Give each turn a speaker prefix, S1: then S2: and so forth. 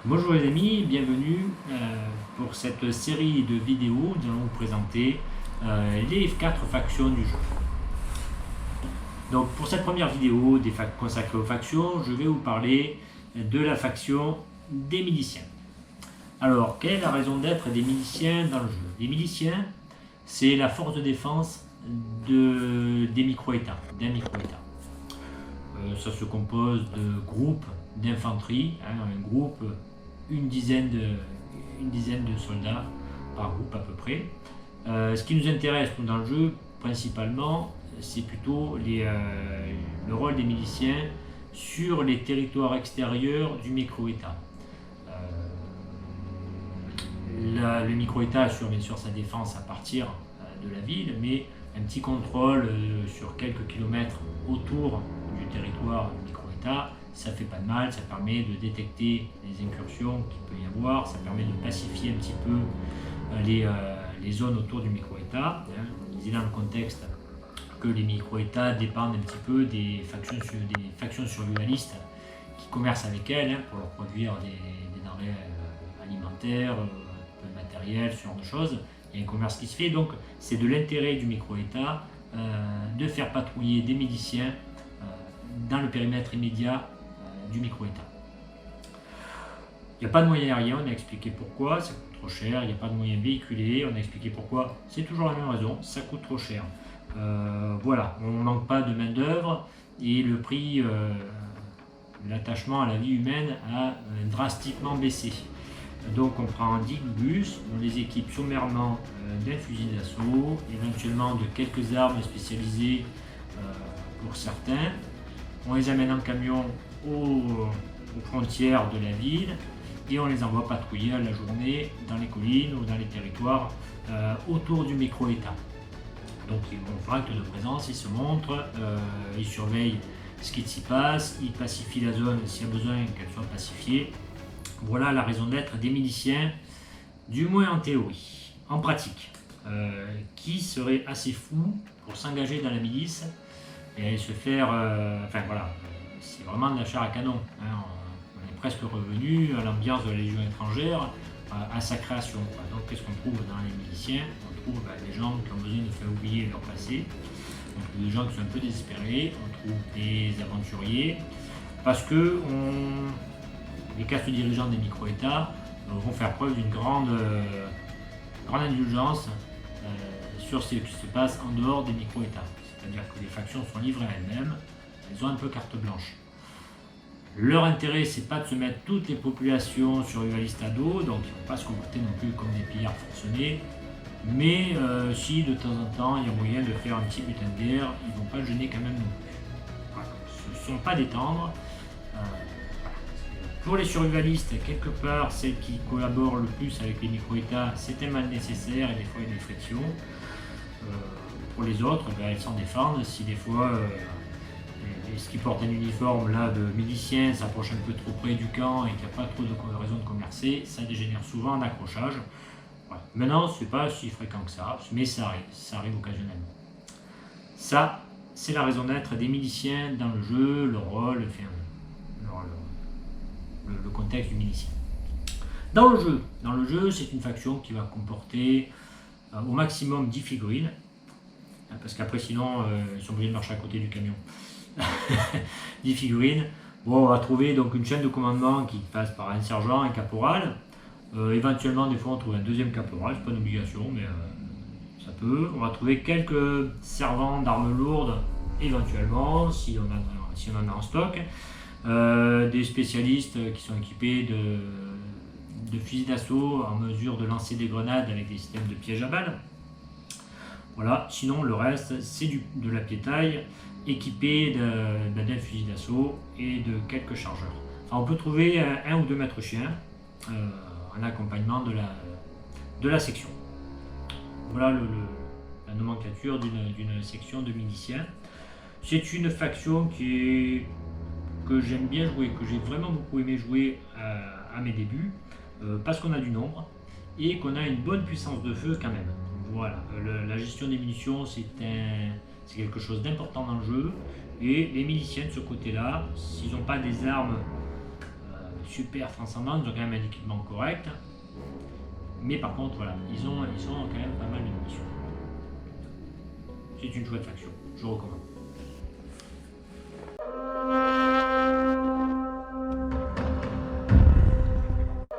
S1: Bonjour les amis, bienvenue pour cette série de vidéos. Nous allons vous présenter les 4 factions du jeu. Donc pour cette première vidéo consacrée aux factions, je vais vous parler de la faction des miliciens. Alors, quelle est la raison d'être des miliciens dans le jeu? Les miliciens, c'est la force de défense des micro-États, d'un micro-État. Ça se compose de groupes d'infanterie, un groupe, une dizaine de soldats par groupe à peu près. Ce qui nous intéresse nous, dans le jeu, principalement, c'est plutôt le rôle des miliciens sur les territoires extérieurs du micro-État. Le micro-État assure bien sûr sa défense à partir de la ville, mais un petit contrôle sur quelques kilomètres autour du territoire du micro-État, ça fait pas de mal, ça permet de détecter les incursions qu'il peut y avoir, ça permet de pacifier un petit peu les zones autour du micro-État. On disait dans le contexte que les micro-États dépendent un petit peu des factions survivalistes qui commercent avec elles pour leur produire des denrées alimentaires, de matériel, ce genre de choses. Il y a un commerce qui se fait, donc c'est de l'intérêt du micro-État de faire patrouiller des miliciens dans le périmètre immédiat du micro-État. Il n'y a pas de moyens aériens, on a expliqué pourquoi, ça coûte trop cher. Il n'y a pas de moyens véhiculés, on a expliqué pourquoi, c'est toujours la même raison, ça coûte trop cher. Voilà, on ne manque pas de main d'œuvre et le prix, l'attachement à la vie humaine a drastiquement baissé. Donc on prend 10 bus, on les équipe sommairement d'un fusil d'assaut, éventuellement de quelques armes spécialisées pour certains. On les amène en camion aux frontières de la ville et on les envoie patrouiller à la journée dans les collines ou dans les territoires autour du micro-État. Donc ils vont faire acte de présence, ils se montrent, ils surveillent ce qui s'y passe, ils pacifient la zone s'il y a besoin qu'elle soit pacifiée. Voilà la raison d'être des miliciens, du moins en théorie. En pratique, qui serait assez fou pour s'engager dans la milice et se faire... enfin voilà, c'est vraiment de la chair à canon. On est presque revenu à l'ambiance de la Légion étrangère, à sa création. Donc qu'est-ce qu'on trouve dans les miliciens? On trouve des gens qui ont besoin de faire oublier leur passé, on trouve des gens qui sont un peu désespérés, on trouve des aventuriers, parce que les castes dirigeants des micro-États vont faire preuve d'une grande indulgence sur ce qui se passe en dehors des micro-États. C'est-à-dire que les factions sont livrées à elles-mêmes, elles ont un peu carte blanche. Leur intérêt, c'est pas de se mettre toutes les populations survivalistes à dos, donc ils ne vont pas se comporter non plus comme des pillards forcenés, mais si de temps en temps il y a moyen de faire un petit butin de guerre, ils ne vont pas le gêner quand même non plus. Voilà. Ce ne sont pas des tendres. Pour les survivalistes, quelque part, celles qui collaborent le plus avec les micro-États, c'est un mal nécessaire et des fois il y a des frictions. Pour les autres, elles s'en défendent. Si des fois, ce qui porte un uniforme là, de milicien s'approche un peu trop près du camp et qu'il n'y a pas trop de raison de commercer, ça dégénère souvent en accrochage. Voilà. Maintenant, ce n'est pas si fréquent que ça, mais ça arrive occasionnellement. Ça, c'est la raison d'être des miliciens dans le jeu, leur rôle, le contexte du milicien. Dans le jeu, c'est une faction qui va comporter au maximum 10 figurines, parce qu'après sinon ils sont obligés de marcher à côté du camion. 10 figurines. Bon, on va trouver donc une chaîne de commandement qui passe par un sergent, un caporal. Éventuellement, des fois, on trouve un deuxième caporal, c'est pas une obligation, mais ça peut. On va trouver quelques servants d'armes lourdes, éventuellement, si on en a en stock. Des spécialistes qui sont équipés de fusils d'assaut en mesure de lancer des grenades avec des systèmes de pièges à balles. Voilà, sinon le reste c'est de la piétaille équipé d'un fusil d'assaut et de quelques chargeurs. Enfin, on peut trouver un ou deux maîtres chiens en accompagnement de la section. Voilà la nomenclature d'une section de miliciens. C'est une faction que j'aime bien jouer, que j'ai vraiment beaucoup aimé jouer à mes débuts, parce qu'on a du nombre et qu'on a une bonne puissance de feu quand même. Voilà, la gestion des munitions c'est quelque chose d'important dans le jeu et les miliciens de ce côté-là, s'ils n'ont pas des armes super transcendante, ils ont quand même un équipement correct. Mais par contre, voilà, ils ont quand même pas mal de munitions. C'est une chouette faction, je recommande.